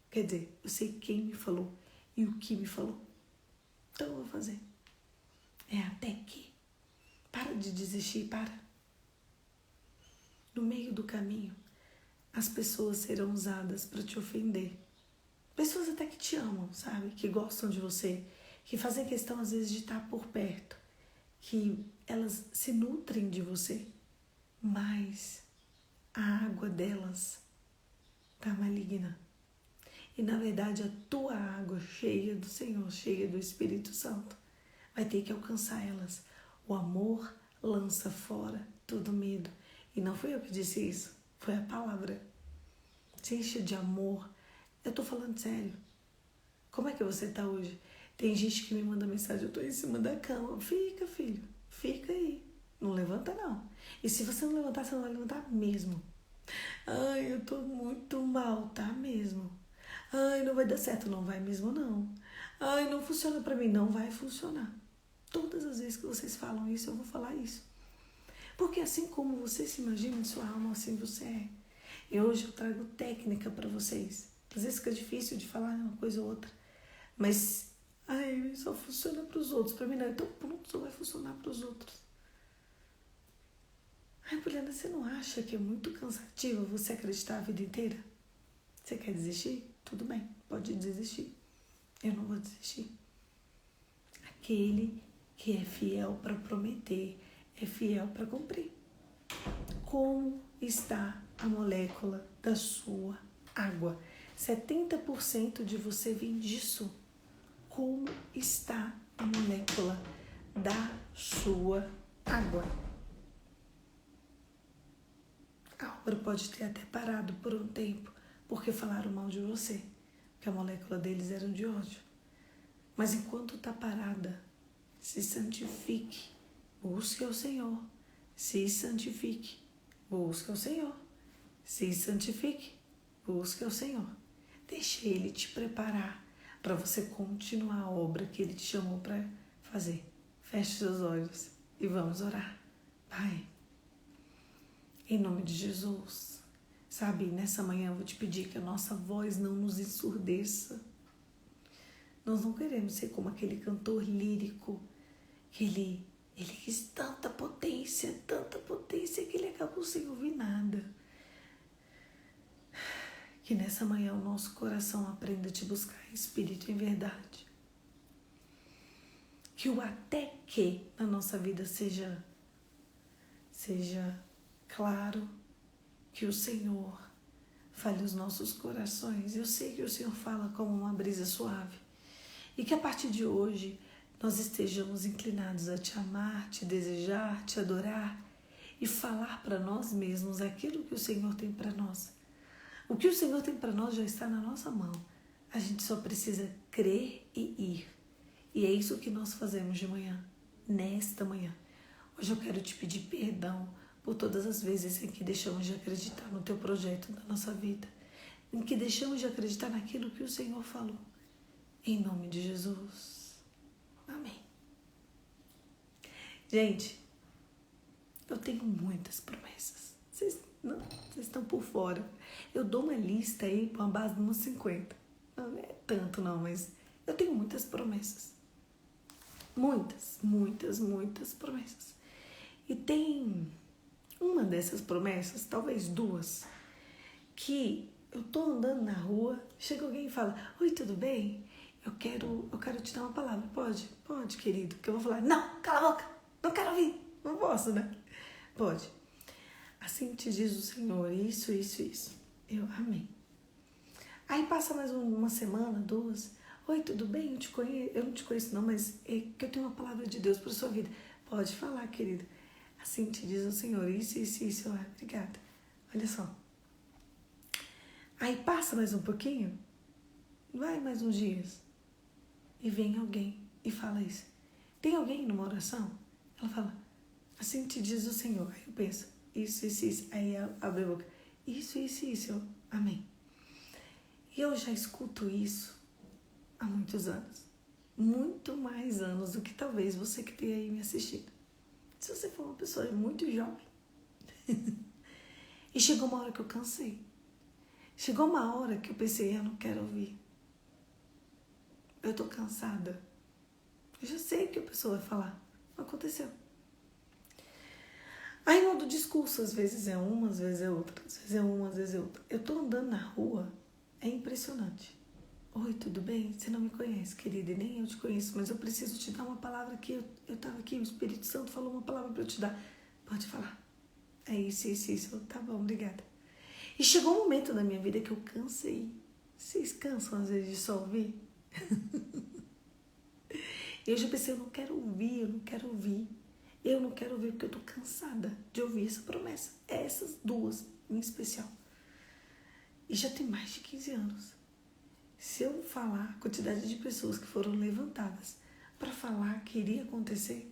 Quer dizer, eu sei quem me falou e o que me falou. Então eu vou fazer. É até que. Para de desistir, para. No meio do caminho, as pessoas serão usadas para te ofender. Pessoas até que te amam, sabe? Que gostam de você, que fazem questão às vezes de estar por perto, que elas se nutrem de você, mas a água delas tá maligna. E na verdade a tua água cheia do Senhor, cheia do Espírito Santo, vai ter que alcançar elas. O amor lança fora todo medo. E não fui eu que disse isso, foi a palavra. Se enche de amor. Eu tô falando sério. Como é que você tá hoje? Tem gente que me manda mensagem, eu tô em cima da cama. Fica, filho, fica aí. Não levanta, não. E se você não levantar, você não vai levantar mesmo. Ai, eu tô muito mal, tá mesmo. Ai, não vai dar certo, não vai mesmo, não. Ai, não funciona pra mim, não vai funcionar. Todas as vezes que vocês falam isso, eu vou falar isso. Porque assim como você se imagina em sua alma, assim você é. E hoje eu trago técnica para vocês. Às vezes fica difícil de falar uma coisa ou outra. Mas, ai, só funciona para os outros. Para mim não. Então pronto, só vai funcionar para os outros. Ai, Poliana, você não acha que é muito cansativo você acreditar a vida inteira? Você quer desistir? Tudo bem, pode desistir. Eu não vou desistir. Aquele que é fiel para prometer, é fiel para cumprir. Como está a molécula da sua água? 70% de você vem disso. Como está a molécula da sua água? A obra pode ter até parado por um tempo, porque falaram mal de você, que a molécula deles era de ódio. Mas enquanto está parada, se santifique, busque ao Senhor, se santifique, busque ao Senhor, se santifique, busque ao Senhor. Deixe Ele te preparar para você continuar a obra que Ele te chamou para fazer. Feche seus olhos e vamos orar. Pai, em nome de Jesus, sabe, nessa manhã eu vou te pedir que a nossa voz não nos ensurdeça. Nós não queremos ser como aquele cantor lírico, que ele quis tanta potência que ele acabou sem ouvir nada. Que nessa manhã o nosso coração aprenda a te buscar em espírito e em verdade. Que o até que na nossa vida seja claro, que o Senhor fale os nossos corações. Eu sei que o Senhor fala como uma brisa suave. E que a partir de hoje nós estejamos inclinados a te amar, te desejar, te adorar e falar para nós mesmos aquilo que o Senhor tem para nós. O que o Senhor tem para nós já está na nossa mão. A gente só precisa crer e ir. E é isso que nós fazemos de manhã, nesta manhã. Hoje eu quero te pedir perdão por todas as vezes em que deixamos de acreditar no teu projeto da nossa vida, em que deixamos de acreditar naquilo que o Senhor falou. Em nome de Jesus. Amém. Gente, eu tenho muitas promessas. Vocês estão por fora. Eu dou uma lista aí para uma base de uns 50. Não é tanto não, mas eu tenho muitas promessas. Muitas promessas. E tem uma dessas promessas, talvez duas, que eu tô andando na rua, chega alguém e fala: oi, tudo bem? Eu quero te dar uma palavra. Pode? Pode, querido. Que eu vou falar: não, cala a boca, não quero ouvir. Não posso, né? Pode. Assim te diz o Senhor, isso, isso, isso. Eu, amém. Aí passa mais uma semana, duas. Oi, tudo bem? Eu não te conheço não, mas é que eu tenho uma palavra de Deus para sua vida. Pode falar, querido. Assim te diz o Senhor, isso, isso, isso. Eu, obrigada. Olha só. Aí passa mais um pouquinho, vai mais uns dias, e vem alguém e fala isso. Tem alguém numa oração? Ela fala, assim te diz o Senhor. Aí eu penso, isso, isso, isso. Aí abre a boca, isso, isso, isso. Eu, amém. E eu já escuto isso há muitos anos. Muito mais anos do que talvez você que tenha aí me assistido. Se você for uma pessoa muito jovem. E chegou uma hora que eu cansei. Chegou uma hora que eu pensei, eu não quero ouvir. Eu tô cansada. Eu já sei o que a pessoa vai falar. Não aconteceu. Aí muda o discurso. Às vezes é uma, às vezes é outra. Às vezes é uma, às vezes é outra. Eu tô andando na rua. É impressionante. Oi, tudo bem? Você não me conhece, querida, e nem eu te conheço, mas eu preciso te dar uma palavra que eu tava aqui, o Espírito Santo falou uma palavra para eu te dar. Pode falar. É isso, isso, isso. Tá bom, obrigada. E chegou um momento na minha vida que eu cansei. Vocês cansam às vezes de só ouvir? E eu já pensei, eu não quero ouvir, eu não quero ouvir. Eu não quero ouvir porque eu tô cansada de ouvir essa promessa. Essas duas, em especial. E já tem mais de 15 anos. Se eu falar a quantidade de pessoas que foram levantadas para falar que iria acontecer,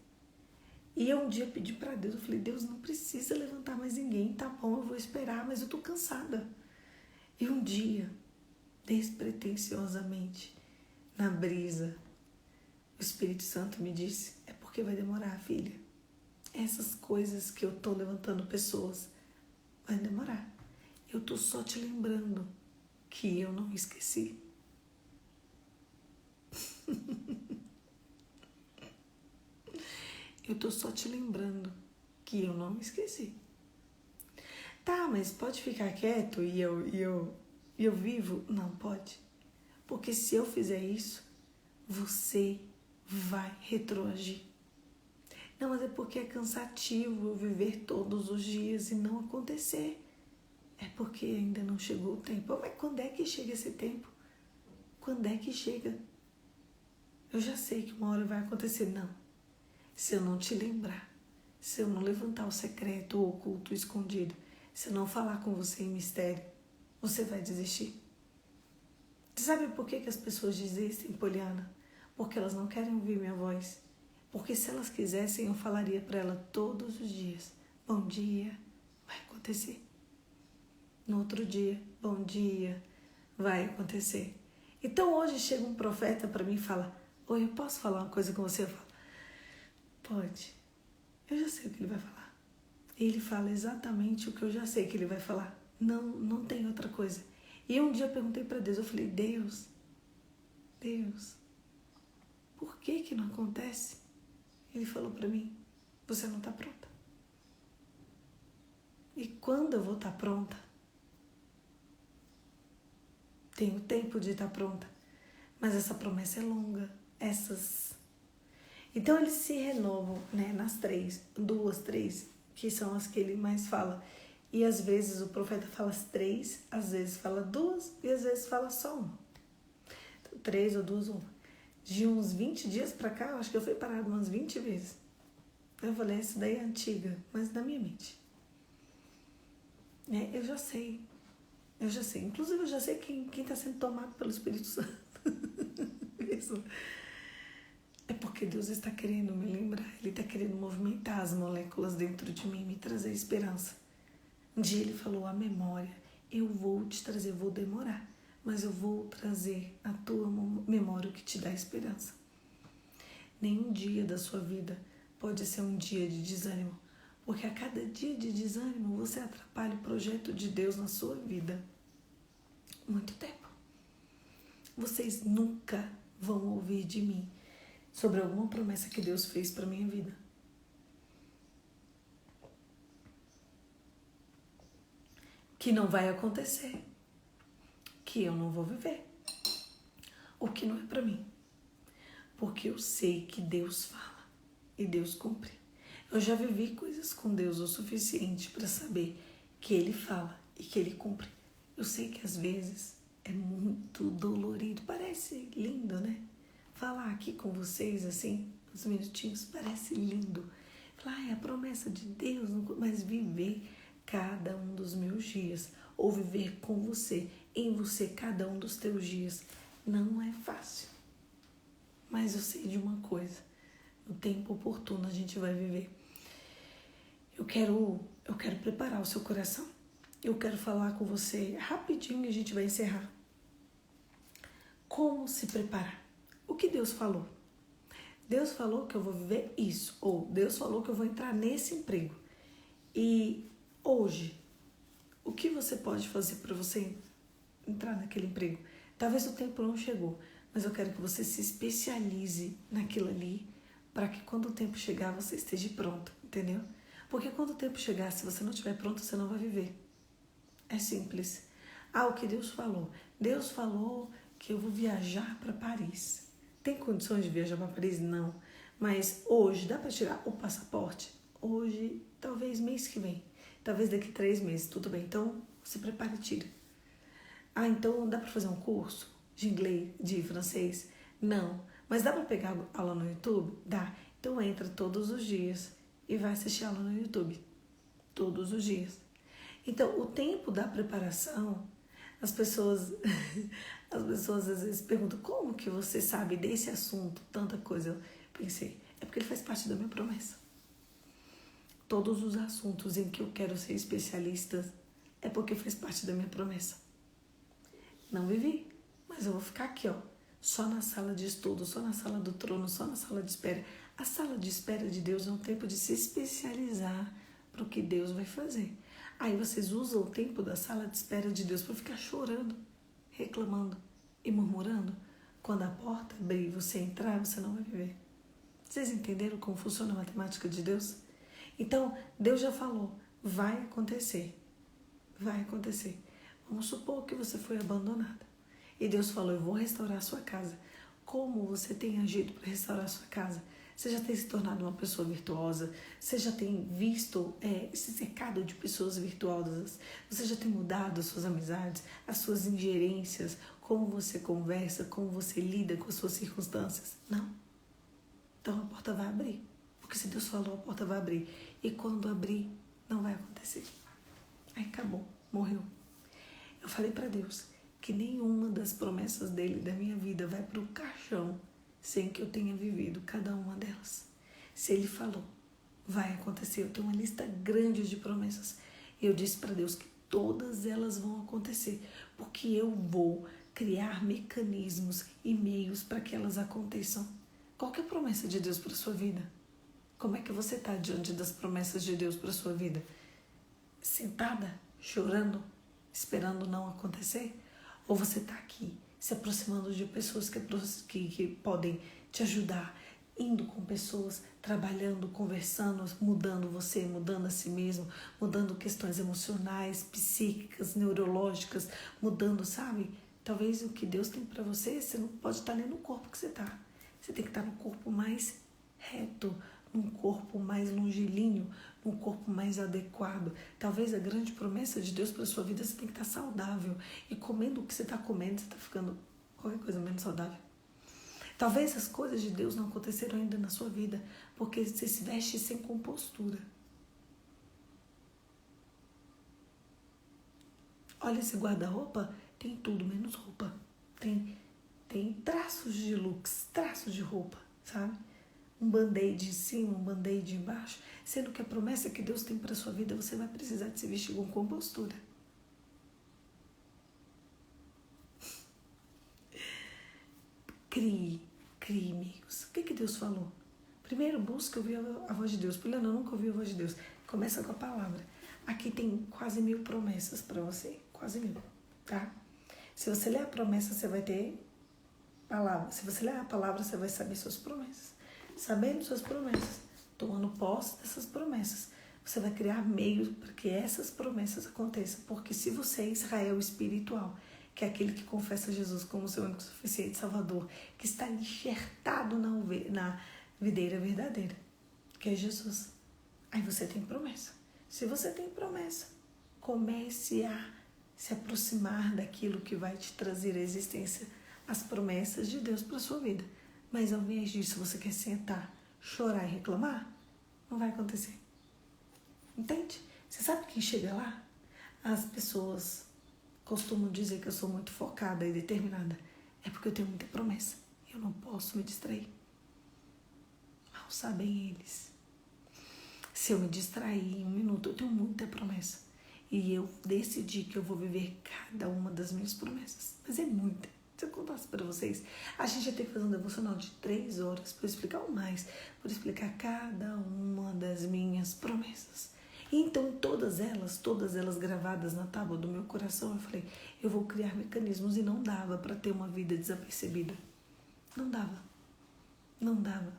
e eu um dia pedi para Deus, eu falei, Deus, não precisa levantar mais ninguém, tá bom, eu vou esperar, mas eu tô cansada. E um dia, despretensiosamente, na brisa, o Espírito Santo me disse, é porque vai demorar, filha. Essas coisas que eu tô levantando pessoas, vai demorar. Eu tô só te lembrando que eu não esqueci. Eu tô só te lembrando que eu não esqueci. Tá, mas pode ficar quieto e eu vivo? Não, pode. Porque se eu fizer isso, você vai retroagir. Não, mas é porque é cansativo eu viver todos os dias e não acontecer. É porque ainda não chegou o tempo. Mas quando é que chega esse tempo? Quando é que chega? Eu já sei que uma hora vai acontecer. Não. Se eu não te lembrar, se eu não levantar o secreto, o oculto, o escondido, se eu não falar com você em mistério, você vai desistir. Você sabe por que as pessoas desistem, Poliana? Porque elas não querem ouvir minha voz. Porque se elas quisessem, eu falaria para ela todos os dias, bom dia, vai acontecer. No outro dia, bom dia, vai acontecer. Então hoje chega um profeta para mim e fala, oi, eu posso falar uma coisa com você? Eu falo, pode. Eu já sei o que ele vai falar. Ele fala exatamente o que eu já sei que ele vai falar. Não tem outra coisa. E um dia eu perguntei para Deus, eu falei, Deus, por que não acontece? Ele falou para mim, você não está pronta. E quando eu vou estar pronta? Tenho tempo de estar pronta. Mas essa promessa é longa. Então eles se renovam, né, nas duas, três, que são as que ele mais fala. E às vezes o profeta fala as três, às vezes fala duas e às vezes fala só uma. Então, 3 ou 2 ou 1. De uns 20 dias pra cá, eu acho que eu fui parada umas 20 vezes. Eu falei, essa daí é antiga, mas na minha mente. Eu já sei. Inclusive, eu já sei quem está sendo tomado pelo Espírito Santo. Isso. É porque Deus está querendo me lembrar. Ele está querendo movimentar as moléculas dentro de mim, me trazer esperança. Um dia ele falou, a memória, eu vou te trazer, vou demorar, mas eu vou trazer a tua memória, o que te dá esperança. Nenhum dia da sua vida pode ser um dia de desânimo, porque a cada dia de desânimo você atrapalha o projeto de Deus na sua vida. Muito tempo. Vocês nunca vão ouvir de mim sobre alguma promessa que Deus fez para minha vida. que não vai acontecer, que eu não vou viver, o que não é para mim. Porque eu sei que Deus fala e Deus cumpre. Eu já vivi coisas com Deus o suficiente para saber que Ele fala e que Ele cumpre. Eu sei que às vezes é muito dolorido, parece lindo, né? Falar aqui com vocês assim, uns minutinhos, parece lindo. Falar, é a promessa de Deus, mas viver cada um dos meus dias, ou viver com você, em você, cada um dos teus dias, não é fácil. Mas eu sei de uma coisa, no tempo oportuno a gente vai viver. Eu quero preparar o seu coração. Eu quero falar com você rapidinho e a gente vai encerrar. Como se preparar? O que Deus falou? Deus falou que eu vou viver isso, ou Deus falou que eu vou entrar nesse emprego. E hoje, o que você pode fazer para você entrar naquele emprego? Talvez o tempo não chegou, mas eu quero que você se especialize naquilo ali, para que quando o tempo chegar você esteja pronto, entendeu? Porque quando o tempo chegar, se você não estiver pronto, você não vai viver. É simples. O que Deus falou? Deus falou que eu vou viajar para Paris. Tem condições de viajar para Paris? Não. Mas hoje, dá para tirar o passaporte? Hoje, talvez mês que vem. Talvez daqui 3 meses, tudo bem. Então, se prepare e tira. Então dá para fazer um curso de inglês, de francês? Não. Mas dá para pegar aula no YouTube? Dá. Então entra todos os dias e vai assistir aula no YouTube. Todos os dias. Então, o tempo da preparação, as pessoas às vezes perguntam, como que você sabe desse assunto, tanta coisa? Eu pensei, é porque ele faz parte da minha promessa. Todos os assuntos em que eu quero ser especialista é porque faz parte da minha promessa. Não vivi, mas eu vou ficar aqui, só na sala de estudo, só na sala do trono, só na sala de espera. A sala de espera de Deus é um tempo de se especializar para o que Deus vai fazer. Aí vocês usam o tempo da sala de espera de Deus para ficar chorando, reclamando e murmurando. Quando a porta abrir e você entrar, você não vai viver. Vocês entenderam como funciona a matemática de Deus? Então, Deus já falou, vai acontecer. Vai acontecer. Vamos supor que você foi abandonada. E Deus falou, eu vou restaurar a sua casa. Como você tem agido para restaurar a sua casa? Você já tem se tornado uma pessoa virtuosa? Você já tem visto esse cercado de pessoas virtuosas? Você já tem mudado as suas amizades, as suas ingerências? Como você conversa, como você lida com as suas circunstâncias? Não. Então a porta vai abrir. Porque se Deus falou, a porta vai abrir. E quando abrir, não vai acontecer. Aí acabou, morreu. Eu falei para Deus que nenhuma das promessas dele da minha vida vai para o caixão sem que eu tenha vivido cada uma delas. Se ele falou, vai acontecer. Eu tenho uma lista grande de promessas. Eu disse para Deus que todas elas vão acontecer, porque eu vou criar mecanismos e meios para que elas aconteçam. Qual que é a promessa de Deus para a sua vida? Como é que você está diante das promessas de Deus para a sua vida? Sentada, chorando, esperando não acontecer? Ou você está aqui, se aproximando de pessoas que podem te ajudar, indo com pessoas, trabalhando, conversando, mudando você, mudando a si mesmo, mudando questões emocionais, psíquicas, neurológicas, mudando, sabe? Talvez o que Deus tem para você não pode estar nem no corpo que você está. Você tem que estar no corpo mais reto, num corpo mais longilíneo, num corpo mais adequado. Talvez a grande promessa de Deus para a sua vida, você tem que estar saudável. E comendo o que você está comendo, você está ficando qualquer coisa menos saudável. Talvez as coisas de Deus não aconteceram ainda na sua vida, porque você se veste sem compostura. Olha esse guarda-roupa, tem tudo menos roupa. Tem traços de looks, traços de roupa, sabe? Um band-aid em cima, um band-aid embaixo, sendo que a promessa que Deus tem para a sua vida, você vai precisar de se vestir com compostura. Crie, amigos. O que Deus falou? Primeiro, busca ouvir a voz de Deus. Porque eu nunca ouvi a voz de Deus. Começa com a palavra. Aqui tem quase 1000 promessas para você. Quase 1000, tá? Se você ler a promessa, você vai ter palavra. Se você ler a palavra, você vai saber suas promessas. Sabendo suas promessas, tomando posse dessas promessas, Você vai criar meios para que essas promessas aconteçam. Porque se você é Israel espiritual, que é aquele que confessa Jesus como seu único suficiente Salvador, que está enxertado na videira verdadeira, que é Jesus, aí você tem promessa. Se você tem promessa, comece a se aproximar daquilo que vai te trazer à existência as promessas de Deus para a sua vida. Mas ao invés disso, você quer sentar, chorar e reclamar? Não vai acontecer. Entende? Você sabe quem chega lá? As pessoas costumam dizer que eu sou muito focada e determinada. É porque eu tenho muita promessa. Eu não posso me distrair. Mal sabem eles. Se eu me distrair em 1 minuto, eu tenho muita promessa. E eu decidi que eu vou viver cada uma das minhas promessas. Mas é muita. Se eu contasse para vocês, a gente ia ter que fazer um devocional de 3 horas para explicar o mais, para explicar cada uma das minhas promessas. E então, todas elas gravadas na tábua do meu coração, eu falei, eu vou criar mecanismos. E não dava para ter uma vida desapercebida. Não dava. Não dava.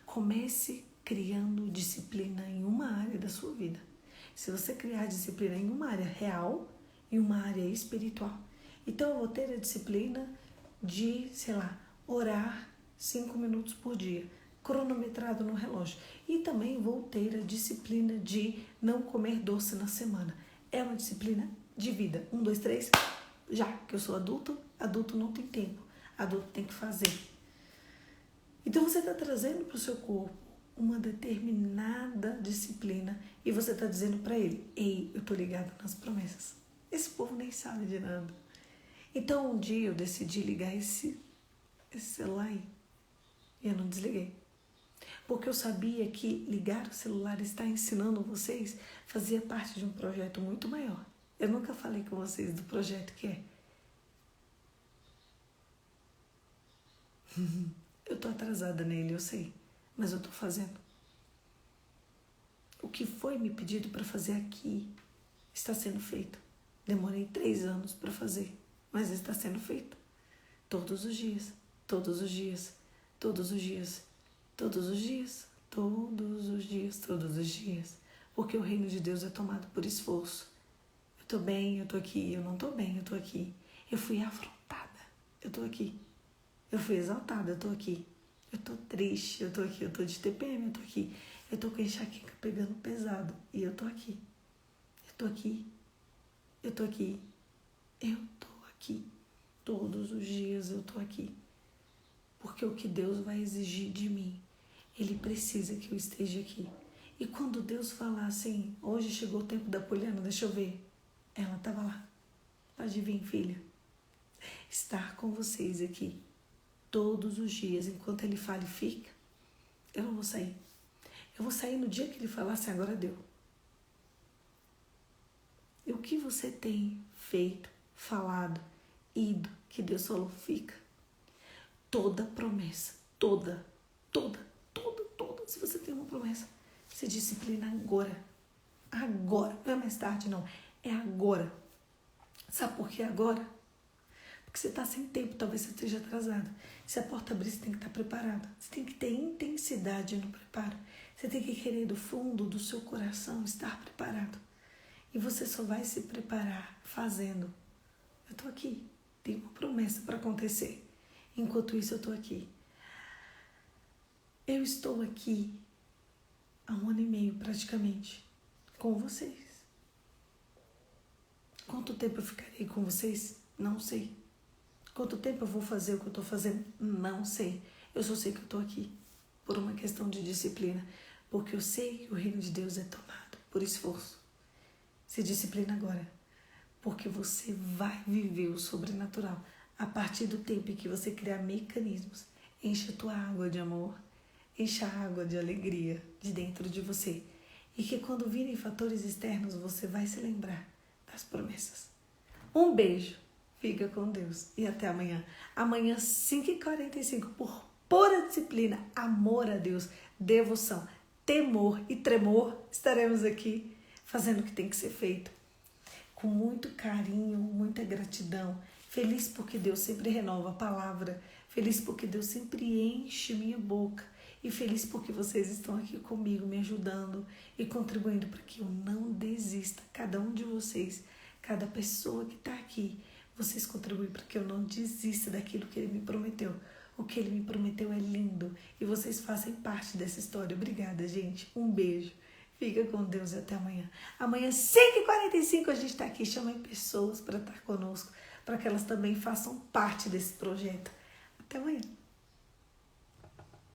Comece criando disciplina em uma área da sua vida. Se você criar disciplina em uma área real e uma área espiritual. Então, eu vou ter a disciplina de, orar 5 minutos por dia, cronometrado no relógio. E também vou ter a disciplina de não comer doce na semana. É uma disciplina de vida. 1, 2, 3, já que eu sou adulto não tem tempo. Adulto tem que fazer. Então, você está trazendo para o seu corpo uma determinada disciplina e você está dizendo para ele, ei, eu estou ligado nas promessas. Esse povo nem sabe de nada. Então, um dia eu decidi ligar esse celular aí. E eu não desliguei. Porque eu sabia que ligar o celular e estar ensinando vocês fazia parte de um projeto muito maior. Eu nunca falei com vocês do projeto que é. Eu estou atrasada nele, eu sei. Mas eu estou fazendo. O que foi me pedido para fazer aqui está sendo feito. Demorei 3 anos para fazer. Mas está sendo feito. Todos os dias, todos os dias, todos os dias, todos os dias, todos os dias, todos os dias. Porque o reino de Deus é tomado por esforço. Eu estou bem, eu estou aqui. Eu não estou bem, eu estou aqui. Eu fui afrontada, eu estou aqui. Eu fui exaltada, eu estou aqui. Eu estou triste, eu estou aqui. Eu estou de TPM, eu estou aqui. Eu estou com a enxaqueca pegando pesado. E eu estou aqui. Eu estou aqui. Eu estou aqui. Eu estou aqui. Todos os dias eu estou aqui. Porque o que Deus vai exigir de mim, Ele precisa que eu esteja aqui. E quando Deus falar assim, hoje chegou o tempo da Poliana, deixa eu ver. Ela estava lá. Pode vir, filha. Estar com vocês aqui. Todos os dias, enquanto Ele fala e fica, eu não vou sair. Eu vou sair no dia que Ele falar assim, agora deu. E o que você tem feito, falado, ido, que Deus falou, fica. Toda promessa, toda, se você tem uma promessa, se disciplina agora. Agora, não é mais tarde não, é agora. Sabe por que agora? Porque você está sem tempo, talvez você esteja atrasado. Se a porta abrir, você tem que estar preparado. Você tem que ter intensidade no preparo. Você tem que querer do fundo do seu coração estar preparado. E você só vai se preparar fazendo. Eu estou aqui, tem uma promessa para acontecer. Enquanto isso, eu estou aqui. Eu estou aqui há 1 ano e meio, praticamente, com vocês. Quanto tempo eu ficarei com vocês? Não sei. Quanto tempo eu vou fazer o que eu estou fazendo? Não sei. Eu só sei que eu estou aqui por uma questão de disciplina. Porque eu sei que o reino de Deus é tomado por esforço. Se disciplina agora. Porque você vai viver o sobrenatural a partir do tempo em que você criar mecanismos. Enche a tua água de amor. Enche a água de alegria de dentro de você. E que quando virem fatores externos, você vai se lembrar das promessas. Um beijo. Fica com Deus. E até amanhã. Amanhã, 5h45, por pura disciplina, amor a Deus, devoção, temor e tremor, estaremos aqui fazendo o que tem que ser feito. Com muito carinho, muita gratidão. Feliz porque Deus sempre renova a palavra. Feliz porque Deus sempre enche minha boca. e feliz porque vocês estão aqui comigo, me ajudando e contribuindo para que eu não desista. Cada um de vocês, cada pessoa que está aqui, vocês contribuem para que eu não desista daquilo que ele me prometeu. O que ele me prometeu é lindo e vocês fazem parte dessa história. Obrigada, gente. Um beijo. Fica com Deus e até amanhã. Amanhã, 5h45, a gente está aqui. Chamem pessoas para estar conosco, para que elas também façam parte desse projeto. Até amanhã.